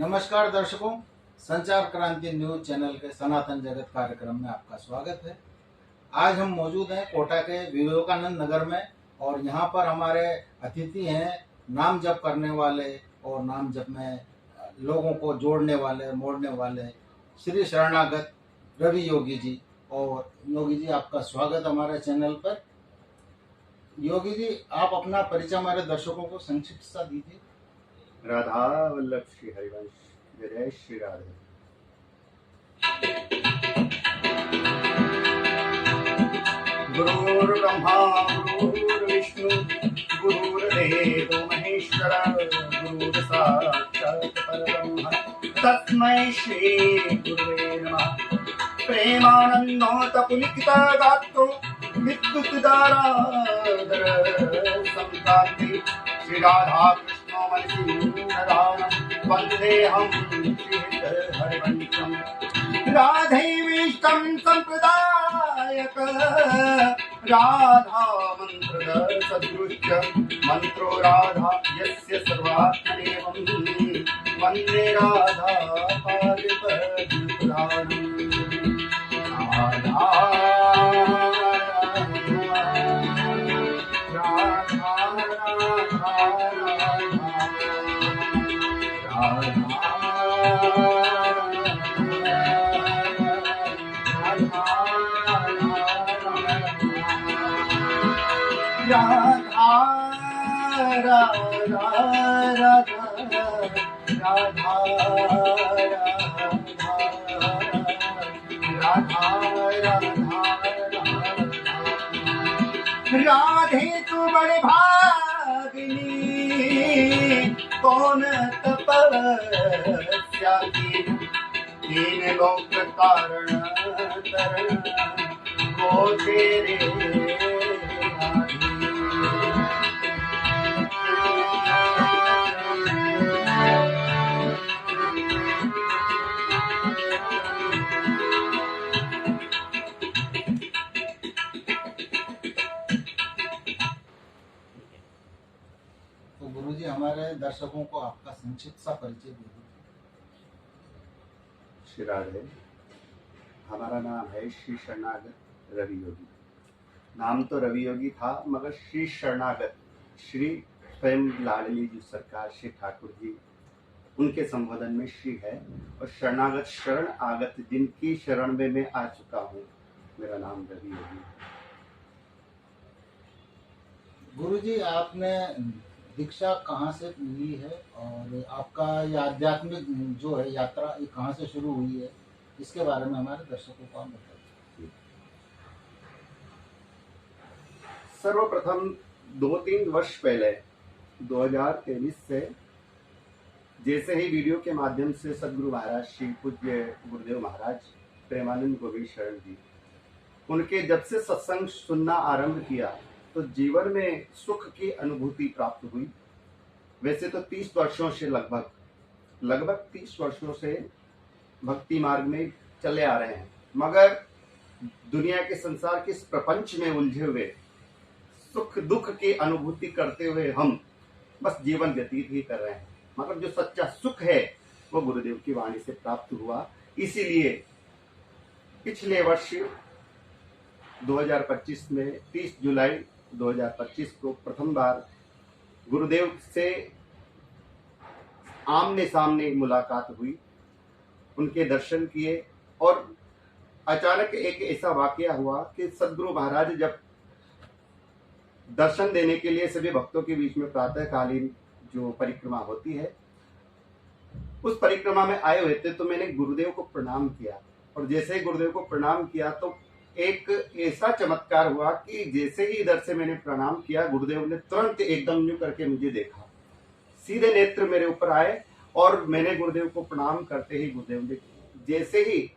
नमस्कार दर्शकों, संचार क्रांति न्यूज चैनल के सनातन जगत कार्यक्रम में आपका स्वागत है। आज हम मौजूद हैं कोटा के विवेकानंद नगर में और यहाँ पर हमारे अतिथि हैं नाम जप करने वाले और नाम जप में लोगों को जोड़ने वाले मोड़ने वाले श्री शरणागत रवि योगी जी। और योगी जी, आपका स्वागत हमारे चैनल पर। योगी जी, आप अपना परिचय हमारे दर्शकों को संक्षिप्त सा दीजिए। राधा वल्लभ श्री हरिवंश, जय श्री राधे। गुरुर्ब्रह्मा गुरुर्विष्णु गुरुर्देवो महेश्वर गुरुर्साक्षात् परब्रह्म तस्मै श्री गुरुवे नमः। प्रेमानन्दोतपुलिकिता गात्रो विद्युतधाराधर संक्रांति श्री राधा कृष्ण मनसिंहदानं वन्देऽहं श्रीहरिवंशं। राधैवेष्टं सम्प्रदायक राधा मंत्रद सदृश्य मंत्रो राधा यस्य सर्वात्मनेवं वन्दे राधा पादपद्मप्रदानं। राधे तू बड़े भागिनी कौन तपस्या की तीन लोक कारण तरण को तेरे गुरुजी, हमारे दर्शकों को आपका संक्षिप्त सा परिचय दीजिए। श्री राधे। हमारा नाम है श्री शरणागत रवि योगी। नाम तो रवि योगी था, मगर श्री शरणागत, श्री स्वयं लाडली जी सरकार श्री ठाकुर जी, उनके संबोधन में श्री है। और शरणागत शरण आगत, जिनकी शरण में मैं आ चुका हूँ, मेरा नाम रवि योगी है। गुरुजी, आपने दीक्षा कहाँ से ली है और आपका ये आध्यात्मिक जो है यात्रा ये कहाँ से शुरू हुई है, इसके बारे में हमारे दर्शकों को आप बताइए। सर्वप्रथम 2-3 वर्ष पहले 2023 से जैसे ही वीडियो के माध्यम से सदगुरु महाराज श्री पूज्य गुरुदेव महाराज प्रेमानंद गोविंद शरण जी, उनके जब से सत्संग सुनना आरंभ किया तो जीवन में सुख की अनुभूति प्राप्त हुई। वैसे तो 30 वर्षों से लगभग 30 वर्षों से भक्ति मार्ग में चले आ रहे हैं, मगर दुनिया के संसार के इस प्रपंच में उलझे हुए सुख दुख की अनुभूति करते हुए हम बस जीवन व्यतीत ही कर रहे हैं। मगर जो सच्चा सुख है वो गुरुदेव की वाणी से प्राप्त हुआ। इसीलिए पिछले वर्ष 2025 में 30 जुलाई 2025 को प्रथम बार गुरुदेव से आमने सामने मुलाकात हुई, उनके दर्शन किए। और अचानक एक ऐसा वाकया हुआ कि सदगुरु महाराज जब दर्शन देने के लिए सभी भक्तों के बीच में प्रातःकालीन जो परिक्रमा होती है, उस परिक्रमा में आए हुए थे, तो मैंने गुरुदेव को प्रणाम किया। और जैसे ही गुरुदेव को प्रणाम किया तो एक ऐसा चमत्कार हुआ कि जैसे ही इधर से मैंने प्रणाम किया, गुरुदेव ने तुरंत एकदम यूं करके मुझे देखा, सीधे नेत्र मेरे ऊपर आए। और मैंने गुरुदेव को प्रणाम करते ही गुरुदेव ने जैसे ही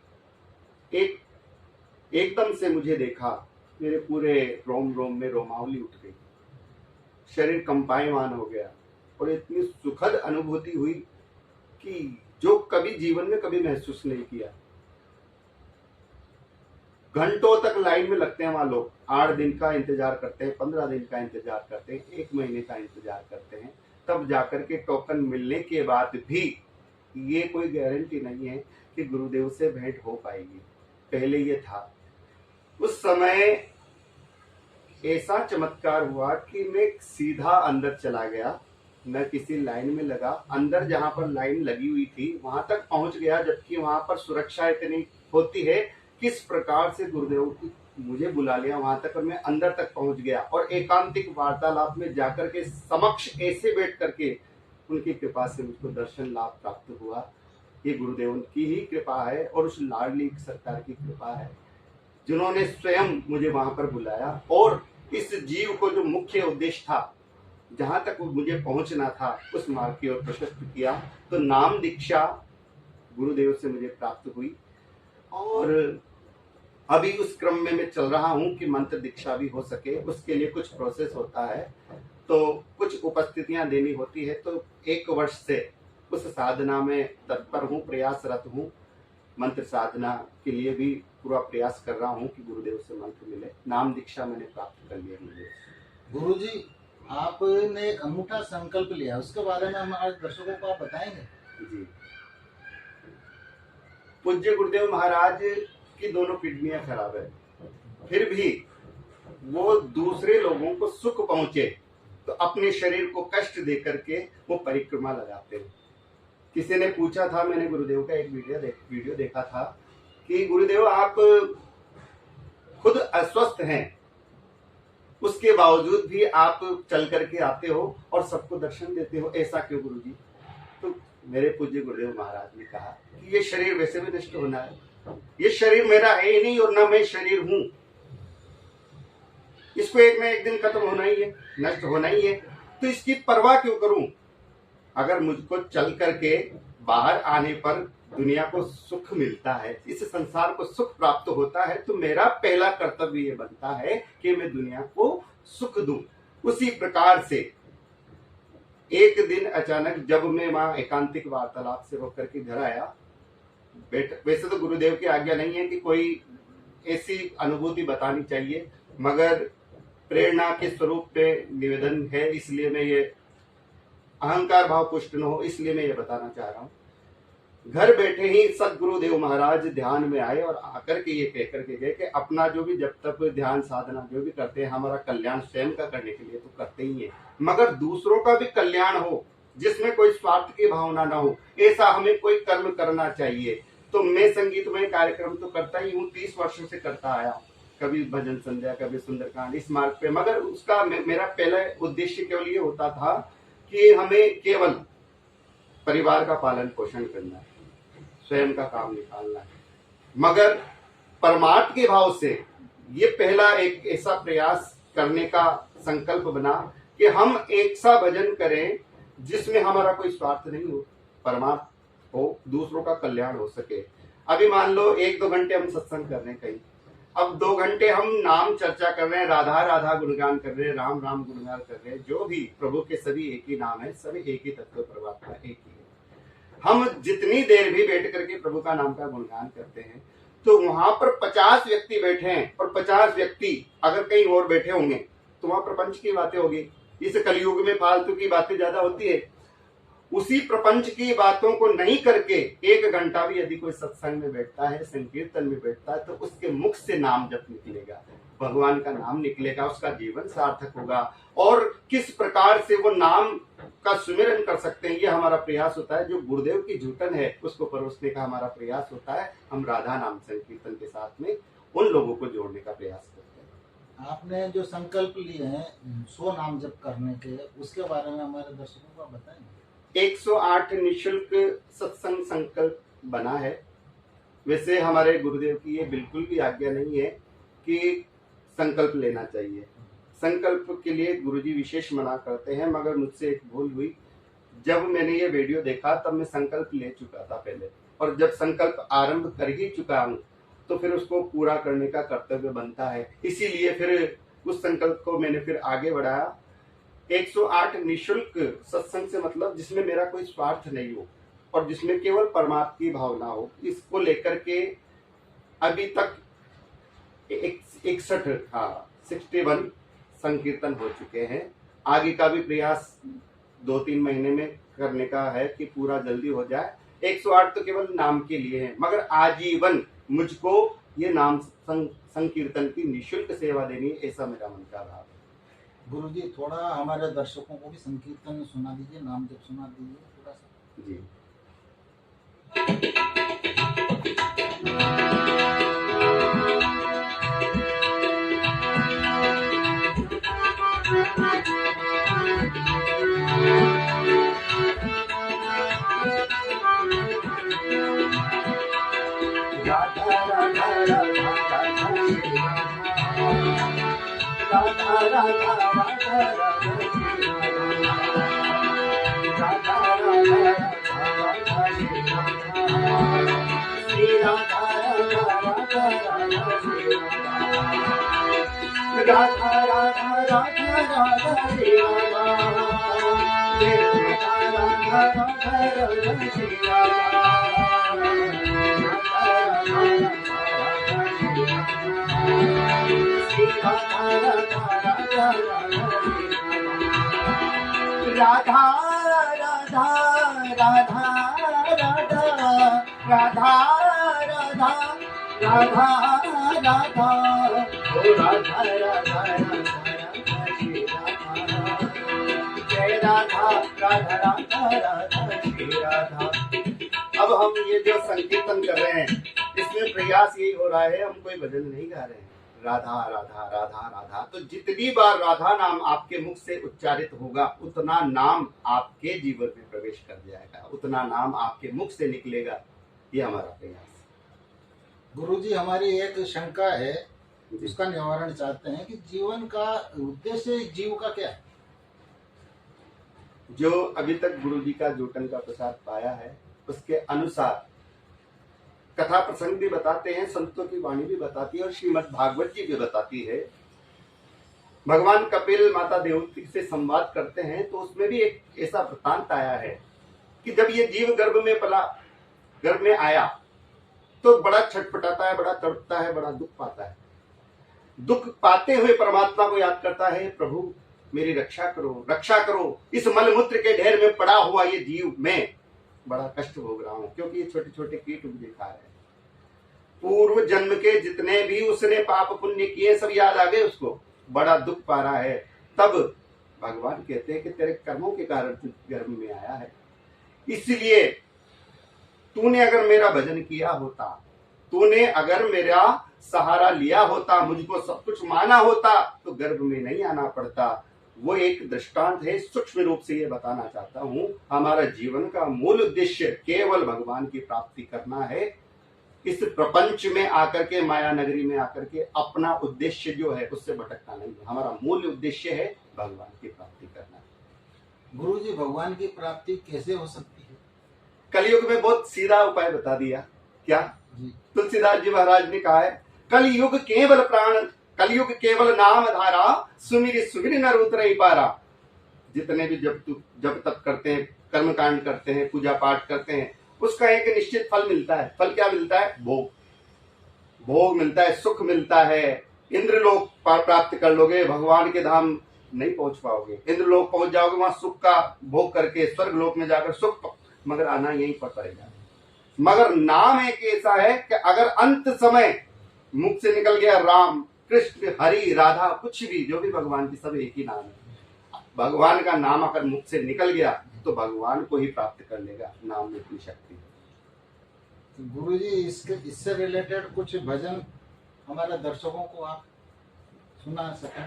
एकदम से मुझे देखा, मेरे पूरे रोम रोम में रोमावली उठ गई, शरीर कंपायमान हो गया और इतनी सुखद अनुभूति हुई कि जो कभी जीवन में कभी महसूस नहीं किया। घंटों तक लाइन में लगते हैं वहां लोग, 8 दिन का इंतजार करते हैं, 15 दिन का इंतजार करते हैं, 1 महीने का इंतजार करते हैं, तब जाकर के टोकन मिलने के बाद भी ये कोई गारंटी नहीं है कि गुरुदेव से भेंट हो पाएगी। पहले ये था, उस समय ऐसा चमत्कार हुआ कि मैं सीधा अंदर चला गया, न किसी लाइन में लगा। अंदर जहां पर लाइन लगी हुई थी वहां तक पहुंच गया, जबकि वहां पर सुरक्षा इतनी होती है। किस प्रकार से गुरुदेव की मुझे बुला लिया वहां तक और मैं अंदर तक पहुंच गया और एकांतिक वार्तालाप में जाकर के समक्ष ऐसे बैठ करके उनकी कृपा से मुझको दर्शन लाभ प्राप्त हुआ। ये गुरुदेव की ही कृपा है और उस लाडली सरकार की कृपा है, जिन्होंने स्वयं मुझे वहां पर बुलाया और इस जीव को जो मुख्य उद्देश्य था, जहां तक मुझे पहुंचना था, उस मार्ग की ओर प्रशस्त किया। तो नाम दीक्षा गुरुदेव से मुझे प्राप्त हुई और अभी उस क्रम में मैं चल रहा हूं कि मंत्र दीक्षा भी हो सके। उसके लिए कुछ प्रोसेस होता है, तो कुछ उपस्थितियां देनी होती है। तो 1 वर्ष से उस साधना में तत्पर हूं, प्रयासरत हूं। मंत्र साधना के लिए भी पूरा प्रयास कर रहा हूं कि गुरुदेव से मंत्र मिले। नाम दीक्षा मैंने प्राप्त कर लिया गुरुदेव से। गुरुजी, आपने एक अनूठा संकल्प लिया, उसके बारे में हमारे दर्शकों को आप बताएंगे? जी, पूज्य गुरुदेव महाराज की दोनों किडनियां खराब है, फिर भी वो दूसरे लोगों को सुख पहुंचे तो अपने शरीर को कष्ट दे करके वो परिक्रमा लगाते हैं। किसी ने पूछा था, मैंने गुरुदेव का एक वीडियो देखा था कि गुरुदेव आप खुद अस्वस्थ हैं, उसके बावजूद भी आप चल करके आते हो और सबको दर्शन देते हो, ऐसा क्यों गुरुजी? तो मेरे पूज्य गुरुदेव महाराज ने कहा कि ये शरीर वैसे भी नष्ट होना है, ये शरीर मेरा है ही नहीं और ना मैं शरीर हूं, इसको एक ना एक दिन खत्म होना ही है, नष्ट होना ही है, तो इसकी परवाह क्यों करूं? अगर मुझको चल करके बाहर आने पर दुनिया को सुख मिलता है, इस संसार को सुख प्राप्त होता है, तो मेरा पहला कर्तव्य ये बनता है कि मैं दुनिया को सुख दूं। उसी प्रकार से एक दिन अचानक जब मैं वहां एकांतिक वार्तालाप से होकर के घर आया, वैसे तो गुरुदेव की आज्ञा नहीं है कि कोई ऐसी अनुभूति बतानी चाहिए, मगर प्रेरणा के स्वरूप पे निवेदन है, इसलिए मैं ये अहंकार भाव पुष्ट न हो, इसलिए मैं ये बताना चाह रहा हूं। घर बैठे ही सदगुरुदेव महाराज ध्यान में आए और आकर के ये कह करके गए कि अपना जो भी जब तक ध्यान साधना जो भी करते हैं, हमारा कल्याण स्वयं का करने के लिए तो करते ही है, मगर दूसरों का भी कल्याण हो, जिसमें कोई स्वार्थ की भावना ना हो, ऐसा हमें कोई कर्म करना चाहिए। तो मैं संगीतमय कार्यक्रम तो करता ही हूँ, 30 वर्षों से करता आया हूँ, कभी भजन संध्या, कभी सुंदरकांड, इस मार्ग पे। मगर उसका मेरा पहला उद्देश्य केवल ये होता था कि हमें केवल परिवार का पालन पोषण करना है, स्वयं का काम निकालना है। मगर परमार्थ के भाव से ये पहला एक ऐसा प्रयास करने का संकल्प बना कि हम एक सा भजन करें जिसमें हमारा कोई स्वार्थ नहीं हो, परमार्थ हो, दूसरों का कल्याण हो सके। अभी मान लो 1-2 घंटे हम सत्संग कर रहे हैं कहीं, अब 2 घंटे हम नाम चर्चा कर रहे हैं, राधा राधा गुणगान कर रहे हैं, राम राम गुणगान कर रहे हैं, जो भी प्रभु के सभी एक ही नाम है, सभी एक ही तत्व परमात्मा एक ही है। हम जितनी देर भी बैठ करके प्रभु का नाम का गुणगान करते हैं, तो वहां पर 50 व्यक्ति बैठे हैं और 50 व्यक्ति अगर कहीं और बैठे होंगे तो वहां प्रपंच की बातें होगी। इस कलयुग में फालतू की बातें ज्यादा होती है। उसी प्रपंच की बातों को नहीं करके 1 घंटा भी यदि कोई सत्संग में बैठता है, संकीर्तन में बैठता है, तो उसके मुख से नाम जप निकलेगा, भगवान का नाम निकलेगा, उसका जीवन सार्थक होगा। और किस प्रकार से वो नाम का सुमिरन कर सकते हैं, ये हमारा प्रयास होता है। जो गुरुदेव की झूठन है उसको परोसने का हमारा प्रयास होता है। हम राधा नाम संकीर्तन के साथ में उन लोगों को जोड़ने का प्रयास करते हैं। आपने जो संकल्प लिए हैं 100 नाम जप करने के, उसके बारे में हमारे दर्शकों को बताएंगे? 108 निःशुल्क सत्संग संकल्प बना है। वैसे हमारे गुरुदेव की ये बिल्कुल भी आज्ञा नहीं है कि संकल्प लेना चाहिए। संकल्प के लिए गुरुजी विशेष मना करते हैं, मगर मुझसे एक भूल हुई। जब मैंने ये वीडियो देखा तब मैं संकल्प ले चुका था पहले, और जब संकल्प आरंभ कर ही चुका हूँ तो फिर उसको पूरा करने का कर्तव्य बनता है। इसीलिए फिर उस संकल्प को मैंने फिर आगे बढ़ाया। 108 निःशुल्क सत्संग से मतलब जिसमें मेरा कोई स्वार्थ नहीं हो और जिसमें केवल परमात्मा की भावना हो, इसको लेकर के अभी तक 61 संकीर्तन हो चुके हैं। आगे का भी प्रयास 2-3 महीने में करने का है कि पूरा जल्दी हो जाए। 108 तो केवल नाम के लिए है, मगर आजीवन मुझको ये नाम संकीर्तन की निःशुल्क सेवा देनी है, ऐसा मेरा मन का भाव है। गुरु जी थोड़ा हमारे दर्शकों को भी संकीर्तन सुना दीजिए, नाम जब सुना दीजिए थोड़ा सा। जी। राधा राधा राधा राधा श्री राधा राधा राधा राधा श्री राधा राधा राधा श्री राधा राधा राधा राधा श्री राधा राधा राधा श्री राधा राधा राधा राधा राधा राधा राधा राधा ओ राधा राधा श्री राधा जय राधा राधा राधा राधा श्री राधा। अब हम ये जो संकीर्तन कर रहे हैं इसमें प्रयास यही हो रहा है, हम कोई भजन नहीं गा रहे हैं। राधा राधा राधा राधा, तो जितनी बार राधा नाम आपके मुख से उच्चारित होगा उतना नाम आपके जीवन में प्रवेश कर जाएगा, उतना नाम आपके मुख से निकलेगा। ये हमारा प्रयास। गुरु जी हमारी एक शंका है, उसका निवारण चाहते हैं कि जीवन का उद्देश्य जीव का क्या है? जो अभी तक गुरु जी का जोटन का प्रसाद पाया है उसके अनुसार कथा प्रसंग भी बताते हैं, संतों की वाणी भी बताती है और श्रीमद् भागवत जी भी बताती है। भगवान कपिल माता देवती से संवाद करते हैं तो उसमें भी एक ऐसा वृत्तांत आया है कि जब ये जीव गर्भ में पला, गर्भ में आया तो बड़ा छटपटाता है, बड़ा तड़पता है, बड़ा दुख पाता है। दुख पाते हुए परमात्मा को याद करता है, प्रभु मेरी रक्षा करो, रक्षा करो, इस मलमूत्र के ढेर में पड़ा हुआ ये जीव मैं बड़ा कष्ट भोग रहा हूं, क्योंकि ये छोटे छोटे कीट मुझे खा रहे हैं। पूर्व जन्म के जितने भी उसने पाप पुण्य किए सब याद आ गए उसको, बड़ा दुख पा रहा है। तब भगवान कहते हैं कि तेरे कर्मों के कारण तू गर्भ में आया है, इसलिए तूने अगर मेरा भजन किया होता, तूने अगर मेरा सहारा लिया होता, मुझको सब कुछ माना होता तो गर्भ में नहीं आना पड़ता। वो एक दृष्टांत है, सूक्ष्म रूप से ये बताना चाहता हूं। हमारा जीवन का मूल उद्देश्य केवल भगवान की प्राप्ति करना है। इस प्रपंच में आकर के, माया नगरी में आकर के अपना उद्देश्य जो है उससे भटकना नहीं है। हमारा मूल उद्देश्य है भगवान की प्राप्ति करना। गुरु जी भगवान की प्राप्ति कैसे हो सकती है? कलयुग में बहुत सीधा उपाय बता दिया। क्या? तुलसीदास जी महाराज ने कहा है, कलयुग केवल प्राण, कलयुग केवल नाम धारा, सुमिर सुमिर नर उतरई पारा। जितने भी जब तप करते हैं, कर्म कांड करते हैं, पूजा पाठ करते हैं, उसका एक निश्चित फल मिलता है। फल क्या मिलता है? भोग। भोग मिलता है, सुख मिलता है। इंद्रलोक प्राप्त कर लोगे, भगवान के धाम नहीं पहुंच पाओगे। इंद्रलोक पहुंच जाओगे, वहां सुख का भोग करके स्वर्ग लोक में जाकर सुख, मगर आना यहीं पर पड़ेगा। मगर नाम एक ऐसा है कि अगर अंत समय मुख से निकल गया राम, कृष्ण, हरि, राधा, कुछ भी जो भी भगवान की सब एक ही नाम है। भगवान का नाम अगर मुख से निकल गया तो भगवान को ही प्राप्त कर लेगा। नाम में इतनी शक्ति है। गुरु जी इससे रिलेटेड कुछ भजन हमारे दर्शकों को आप सुना सकें?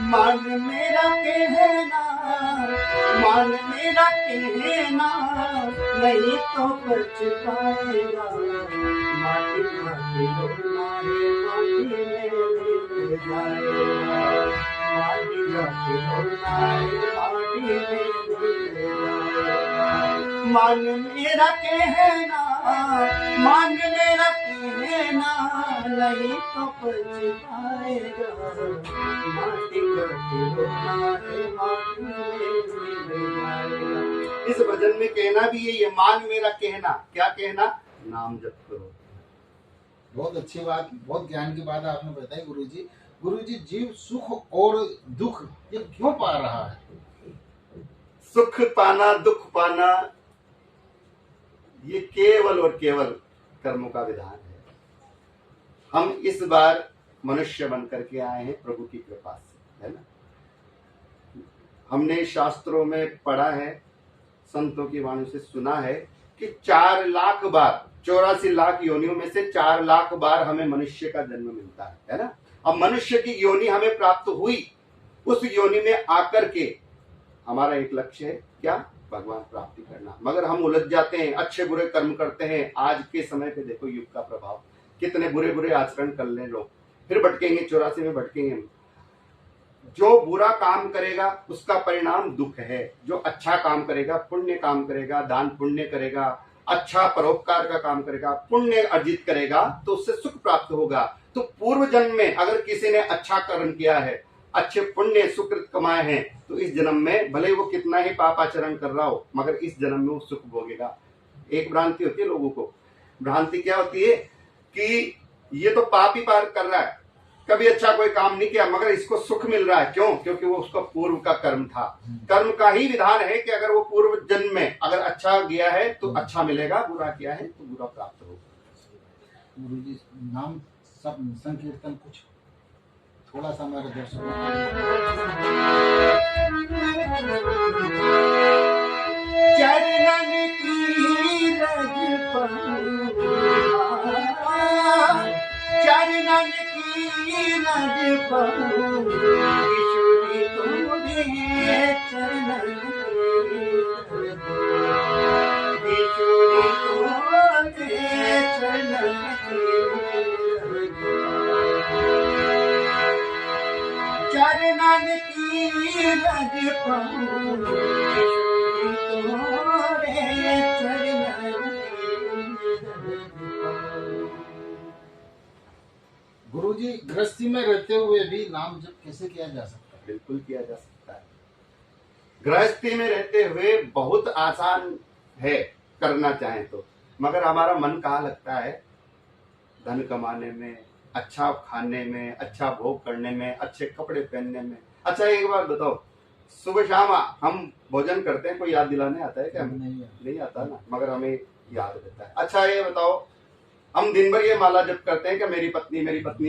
मान मेरा कहना, मान मेरा कहना, नहीं तो पछताएगा। माटी माटी लौटना है, माटी में मिल जाएगा। माटी माटी लौटना है, माटी में मिल जाएगा। मान मेरा कहना, मान मेरा कहना, नहीं तो पछताएगा। माटी माटी लौटना है, माटी में मिल जाएगा। इस भजन में कहना भी यही है, मान मेरा कहना। क्या कहना? नाम जप करो, बहुत अच्छी बात, बहुत ज्ञान की बात आपने बताई गुरुजी। गुरुजी, जीव सुख और दुख ये क्यों पा रहा है? सुख पाना दुख पाना ये केवल और केवल कर्मों का विधान है। हम इस बार मनुष्य बन करके आए हैं प्रभु की कृपा से, है ना। हमने शास्त्रों में पढ़ा है, संतों की वाणी से सुना है कि 4 लाख बार, 84 लाख योनियों में से 4 लाख बार हमें मनुष्य का जन्म मिलता है ना। अब मनुष्य की योनि हमें प्राप्त हुई, उस योनि में आकर के हमारा एक लक्ष्य है क्या? भगवान प्राप्ति करना। मगर हम उलझ जाते हैं, अच्छे बुरे कर्म करते हैं। आज के समय पे देखो युग का प्रभाव, कितने बुरे बुरे आचरण कर ले लोग, फिर भटकेंगे, 84 में भटकेंगे। जो बुरा काम करेगा उसका परिणाम दुख है, जो अच्छा काम करेगा, पुण्य काम करेगा, दान पुण्य करेगा, अच्छा परोपकार का काम करेगा, पुण्य अर्जित करेगा तो उससे सुख प्राप्त होगा। तो पूर्व जन्म में अगर किसी ने अच्छा कर्म किया है, अच्छे पुण्य सुकृत कमाए हैं, तो इस जन्म में भले वो कितना ही पापाचरण कर रहा हो, मगर इस जन्म में वो सुख भोगेगा। एक भ्रांति होती है लोगों को, भ्रांति क्या होती है कि ये तो पाप ही पार कर रहा है, कभी अच्छा कोई काम नहीं किया, मगर इसको सुख मिल रहा है। क्यों? क्योंकि वो उसका पूर्व का कर्म था। कर्म का ही विधान है कि अगर वो पूर्व जन्म में अगर अच्छा किया है तो अच्छा मिलेगा, बुरा किया है तो बुरा प्राप्त होगा। गुरुजी, नाम सब संकीर्तन कुछ थोड़ा सा हमारे दर्शकों चरणन की रज पाऊं, चरणन की रज पाऊं, ईश्वरी तुम्हारे चरणन की, ईश्वरी तुम्हारे चरणन की, चरणन की रज पाऊं, ईश्वरी तुम्हारे चरणन की। गुरुजी, गृहस्थी में रहते हुए भी नाम जप कैसे किया जा सकता है? बिल्कुल किया जा सकता है। गृहस्थी में रहते हुए बहुत आसान है करना चाहे तो, मगर हमारा मन कहाँ लगता है? धन कमाने में, अच्छा खाने में, अच्छा भोग करने में, अच्छे कपड़े पहनने में। अच्छा एक बार बताओ, सुबह शाम हम भोजन करते हैं, कोई याद दिलाने आता है क्या? नहीं आता ना, मगर हमें याद रहता है। अच्छा ये बताओ, हम दिन भर ये माला जप करते हैं कि मेरी पत्नी,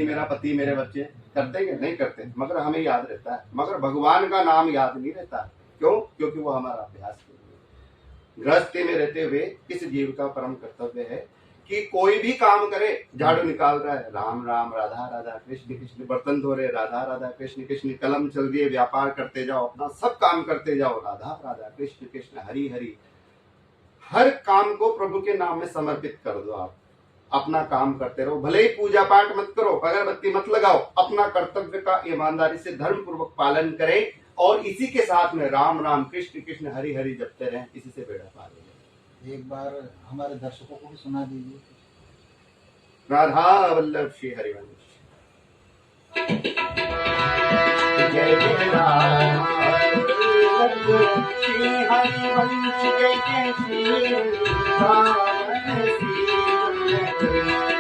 मेरा पति, मेरे बच्चे, करते हैं? नहीं करते, मगर हमें याद रहता है। मगर भगवान का नाम याद नहीं रहता। क्यों? क्योंकि वो हमारा अभ्यास के लिए। गृहस्थी में रहते हुए इस जीव का परम कर्तव्य है कि कोई भी काम करे, झाड़ू निकाल रहा है, राम राम, राधा राधा, कृष्ण कृष्ण, बर्तन धो रहे, राधा राधा, कृष्ण कृष्ण, कलम चल रही है, व्यापार करते जाओ, अपना सब काम करते जाओ, राधा राधा, कृष्ण कृष्ण, हरि हरि। हर काम को प्रभु के नाम में समर्पित कर दो। आप अपना काम करते रहो, भले ही पूजा पाठ मत करो, अगरबत्ती मत लगाओ, अपना कर्तव्य का ईमानदारी से धर्म पूर्वक पालन करें, और इसी के साथ में राम राम, कृष्ण कृष्ण, हरि हरि जपते रहें। इसी से बेड़ा पार हो। एक बार हमारे दर्शकों को भी सुना दीजिए। राधा वल्लभ श्री हरिवंश। जय जय राम श्री हरिवंश, जय जय श्री राम,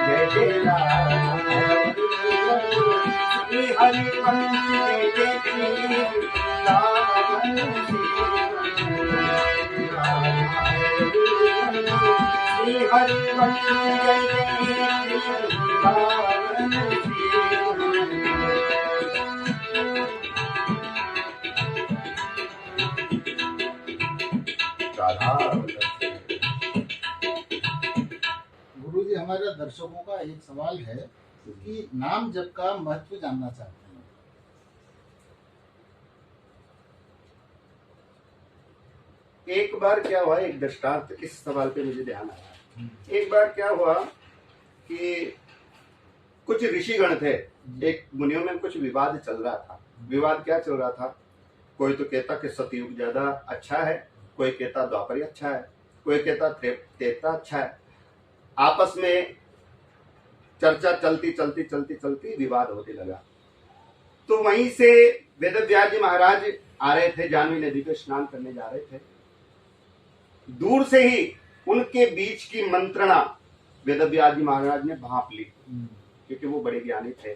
जय जय राम श्री हरिवंश, जय जय श्री राम, श्री हरिवंश, जय जय श्री राम। गुरुजी, हमारे दर्शकों का एक सवाल है कि नाम जप का महत्व जानना चाहते हैं। एक बार क्या हुआ, एक दृष्टांत इस सवाल पे मुझे ध्यान आया। एक बार क्या हुआ कि कुछ ऋषिगण थे, एक मुनियों में कुछ विवाद चल रहा था। विवाद क्या चल रहा था? कोई तो कहता कि सतयुग ज्यादा अच्छा है, कोई कहता द्वापर अच्छा है, कोई कहता त्रेता अच्छा है। आपस में चर्चा चलती चलती चलती चलती विवाद होने लगा। तो वहीं से वेदव्यास जी महाराज आ रहे थे, जानवी नदी पे स्नान करने जा रहे थे। दूर से ही उनके बीच की मंत्रणा वेदव्यास जी महाराज ने भांप ली, क्योंकि वो बड़े ज्ञानी थे।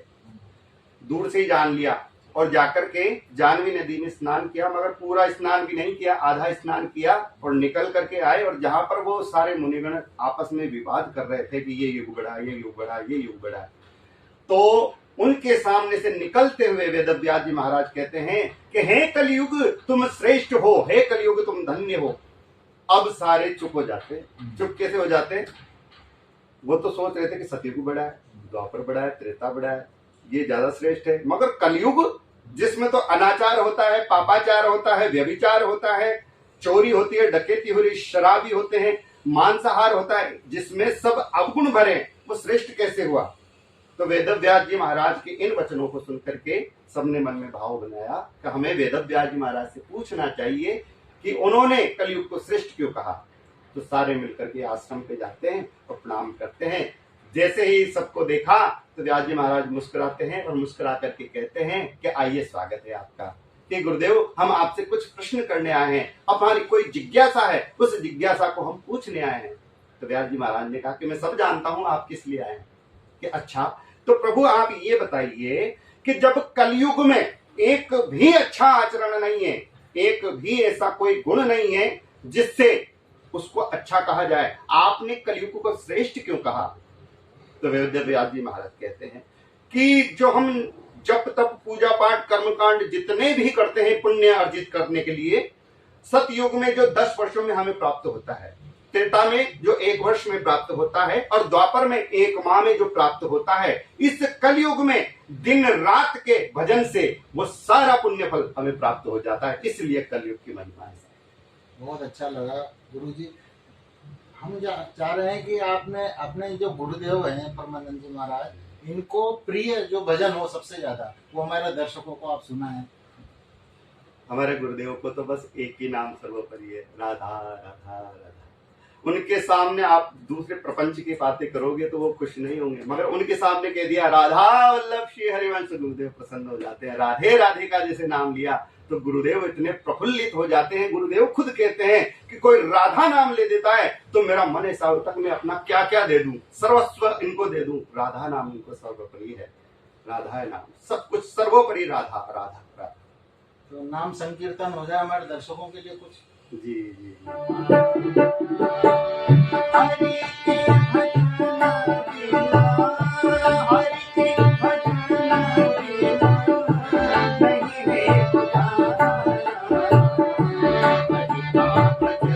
दूर से ही जान लिया और जाकर के जानवी नदी में स्नान किया, मगर पूरा स्नान भी नहीं किया, आधा स्नान किया और निकल करके आए। और जहां पर वो सारे मुनिगण आपस में विवाद कर रहे थे कि ये युग बढ़ा, ये युग बढ़ा, ये युग बढ़ा, तो उनके सामने से निकलते हुए वेदव्यास जी महाराज कहते हैं कि हे कलयुग तुम श्रेष्ठ हो, हे कलयुग तुम धन्य हो। अब सारे चुप हो जाते। चुप कैसे हो जाते? वो तो सोच रहे थे कि सतयुग बड़ा है, द्वापर बड़ा है, त्रेता बड़ा है, ये ज्यादा श्रेष्ठ है। मगर कलयुग जिसमें तो अनाचार होता है, पापाचार होता है, व्यभिचार होता है, चोरी होती है, डकैती हो रही, शराबी होते हैं, मांसाहार होता है, जिसमें सब अवगुण भरे, वो श्रेष्ठ कैसे हुआ? तो वेदव्यास जी महाराज के इन वचनों को सुनकर के सबने मन में भाव बनाया कि हमें वेदव्यास जी महाराज से पूछना चाहिए कि उन्होंने कलयुग को श्रेष्ठ क्यों कहा। तो सारे मिलकर के आश्रम पे जाते हैं और प्रणाम करते हैं। जैसे ही सबको देखा तो व्यास जी महाराज मुस्कुराते हैं और मुस्कुरा करके कहते हैं कि आइए, स्वागत है आपका, कि गुरुदेव हम आपसे कुछ प्रश्न करने आए हैं, हमारी कोई जिज्ञासा है, उस जिज्ञासा को हम पूछने आए हैं। तो व्यास जी महाराज ने कहा कि मैं सब जानता हूं आप किस लिए आए हैं। कि अच्छा, तो प्रभु आप ये बताइए कि जब कलयुग में एक भी अच्छा आचरण नहीं है, एक भी ऐसा कोई गुण नहीं है जिससे उसको अच्छा कहा जाए, आपने कलयुग को श्रेष्ठ क्यों कहा? तो वेदव्यास जी महाराज कहते हैं कि जो हम जप तप पूजा पाठ कर्मकांड जितने भी करते हैं पुण्य अर्जित करने के लिए, सतयुग में जो 10 वर्षों में हमें प्राप्त होता है, त्रेता में जो 1 वर्ष में प्राप्त होता है, और द्वापर में 1 माह में जो प्राप्त होता है, इस कलयुग में दिन रात के भजन से वो सारा पुण्य फल हमें प्राप्त हो जाता है। इसलिए कलयुग की महिमा है। बहुत अच्छा लगा गुरुजी। हम चाह रहे हैं कि आपने अपने जो गुरुदेव हैं परमानंद जी महाराज, इनको प्रिय जो भजन हो सबसे ज्यादा, वो हमारे दर्शकों को आप सुनाएं। हमारे गुरुदेव को तो बस एक ही नाम सर्वोपरि है, राधा राधा राधा। उनके सामने आप दूसरे प्रपंच की बातें करोगे तो वो खुश नहीं होंगे, मगर उनके सामने कह दिया राधा वल्लभ श्री हरिवंश, गुरुदेव प्रसन्न हो जाते हैं। राधे राधे का जैसे नाम लिया तो गुरुदेव इतने प्रफुल्लित हो जाते हैं। गुरुदेव खुद कहते हैं कि कोई राधा नाम ले देता है तो मेरा मन ऐसा होता है कि मैं अपना क्या क्या दे दूं, सर्वस्व इनको दे दूं। राधा नाम इनको सर्वोपरि है, राधा है नाम, सब कुछ सर्वोपरि राधा राधा राधा। तो नाम संकीर्तन हो जाए हमारे दर्शकों के लिए कुछ। जी जी हरि के भजन बिना, हरि के भजन बिना नहीं रे उधारा। हरि का भजन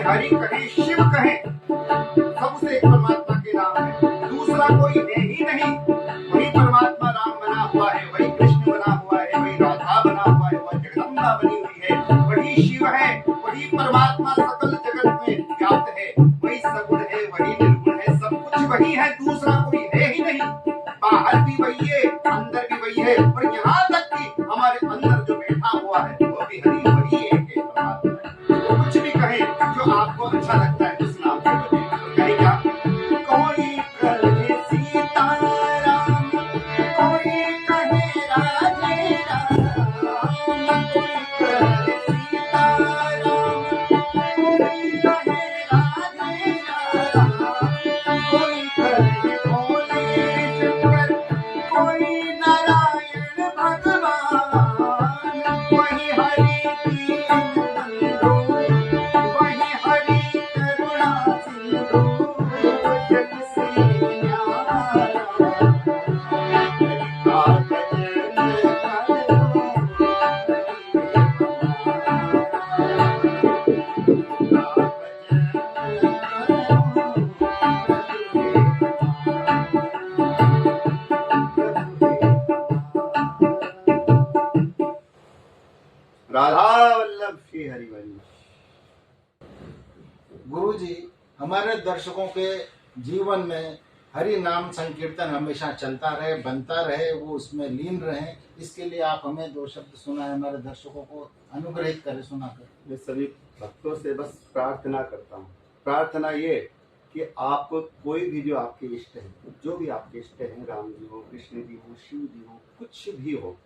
हरि कहे शिव कहे, सबसे एक परमात्मा के नाम है, दूसरा कोई है ही नहीं। वही परमात्मा राम बना हुआ है, वही कृष्ण बना हुआ है, वही राधा बना हुआ है, वही जगदम्बा बनी हुई है, वही शिव है, वही परमात्मा सकल जगत में व्याप्त है, वही सगुण है, वही निर्गुण है, सब कुछ वही है, दूसरा कोई है ही नहीं। बाहर भी वही है, अंदर भी वही है, और यहाँ तक कि हमारे अंदर जो बैठा हुआ है वो भी हरि वही एक है परमात्मा। तो कुछ भी कहे जो आपको अच्छा लगता है उस नाम से बने, तो कहे क्या? कोई कहे सीताराम, कोई कहे राधे राम, कोई कहे सीताराम, कोई कहे राधे राम, कोई कहे सब श्री हरिवंश। गुरुजी, हमारे दर्शकों के जीवन में हरि नाम संकीर्तन हमेशा चलता रहे, बनता रहे, वो उसमें लीन रहे, इसके लिए आप हमें 2 शब्द सुनाए, हमारे दर्शकों को अनुग्रहित करें सुनाकर। मैं सभी भक्तों से बस प्रार्थना करता हूँ। प्रार्थना ये कि आप कोई भी जो आपके इष्ट हैं, जो भी आपके इष्ट हैं, राम जी हो, कृष्ण जी हो, शिव जी हो, कुछ भी हो,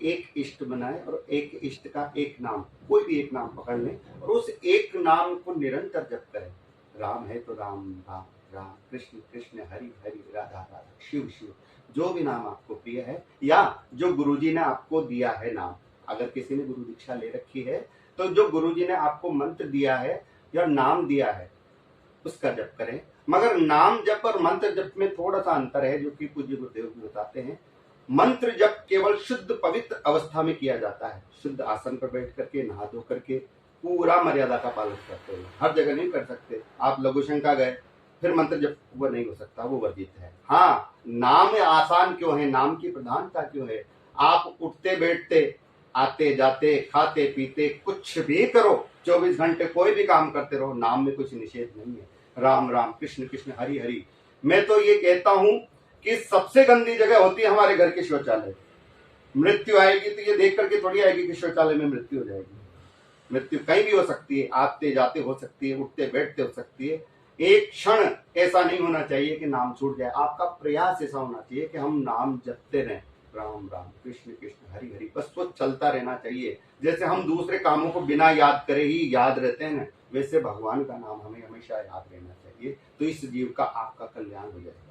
एक इष्ट बनाए और एक इष्ट का एक नाम, कोई भी एक नाम पकड़ लें और उस एक नाम को निरंतर जप करें। राम है तो राम राम राम, कृष्ण कृष्ण, हरि हरि, राधा राधा, शिव शिव, जो भी नाम आपको प्रिय है या जो गुरुजी ने आपको दिया है नाम। अगर किसी ने गुरु दीक्षा ले रखी है तो जो गुरुजी ने आपको मंत्र दिया है या नाम दिया है उसका जप करें। मगर नाम जप और मंत्र जप में थोड़ा सा अंतर है, जो कि पूज्य गुरुदेव भी बताते हैं। मंत्र जप केवल शुद्ध पवित्र अवस्था में किया जाता है, शुद्ध आसन पर बैठ करके, नहा धो करके, पूरा मर्यादा का पालन करते हुए। हर जगह नहीं कर सकते। आप लघु शंका गए फिर मंत्र जप वो नहीं हो सकता, वो वर्जित है। हाँ, नाम आसान क्यों है, नाम की प्रधानता क्यों है। आप उठते बैठते, आते जाते, खाते पीते, कुछ भी करो, 24 घंटे कोई भी काम करते रहो, नाम में कुछ निषेध नहीं है। राम राम, कृष्ण कृष्ण, हरि हरि। मैं तो ये कहता हूं कि सबसे गंदी जगह होती है हमारे घर के शौचालय। मृत्यु आएगी तो ये देख करके थोड़ी आएगी कि शौचालय में मृत्यु हो जाएगी। मृत्यु कहीं भी हो सकती है, आते जाते हो सकती है, उठते बैठते हो सकती है। एक क्षण ऐसा नहीं होना चाहिए कि नाम छूट जाए। आपका प्रयास ऐसा होना चाहिए कि हम नाम जपते रहें, राम राम, कृष्ण कृष्ण, हरि हरि, बस वो चलता रहना चाहिए। जैसे हम दूसरे कामों को बिना याद करे ही याद रहते हैं ना, वैसे भगवान का नाम हमें हमेशा याद रहना चाहिए, तो इस जीव का आपका कल्याण हो जाएगा।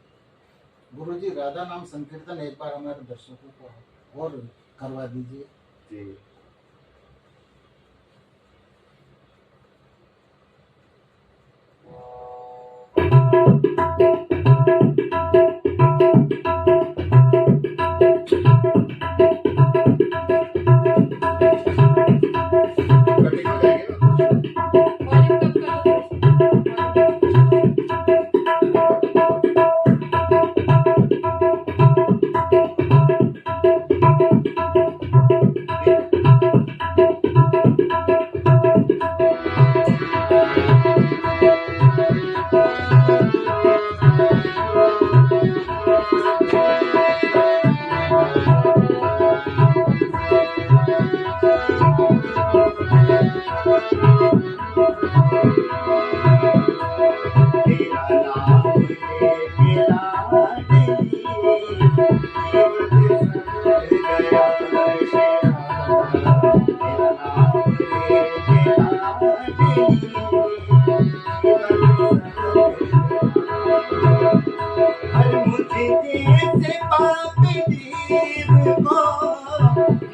गुरुजी, राधा नाम संकीर्तन एक बार हमारे दर्शकों को और करवा दीजिए। जी, कटिंग हो जाएगी ना।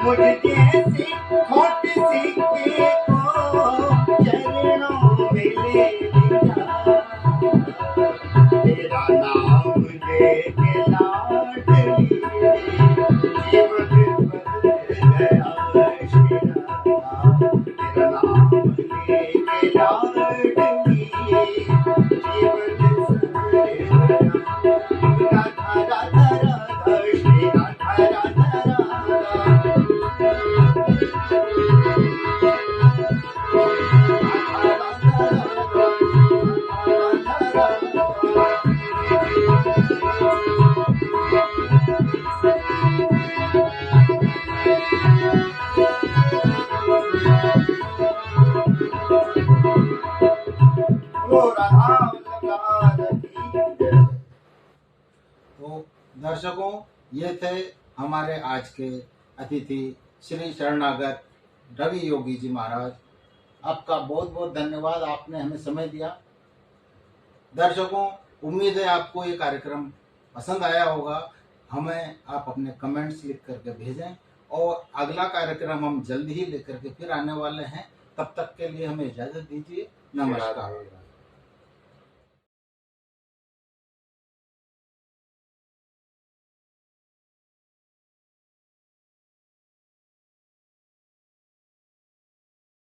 मुझे जैसे खोट सिक्के को चरणों में ले लिया, तेरा नाम लेके लाडली जीवन बदल गया श्री राधा। तेरा नाम लेके लाडली जीवन बदल गया। राधा राधा राधा, श्री राधा राधा राधा। तो दर्शकों, ये थे हमारे आज के अतिथि श्री शरणागत रवि योगी जी महाराज। आपका बहुत बहुत धन्यवाद, आपने हमें समय दिया। दर्शकों, उम्मीद है आपको ये कार्यक्रम पसंद आया होगा। हमें आप अपने कमेंट्स लिख करके भेजें और अगला कार्यक्रम हम जल्द ही लेकर के फिर आने वाले हैं। तब तक के लिए हमें इजाज़त दीजिए। नमस्कार।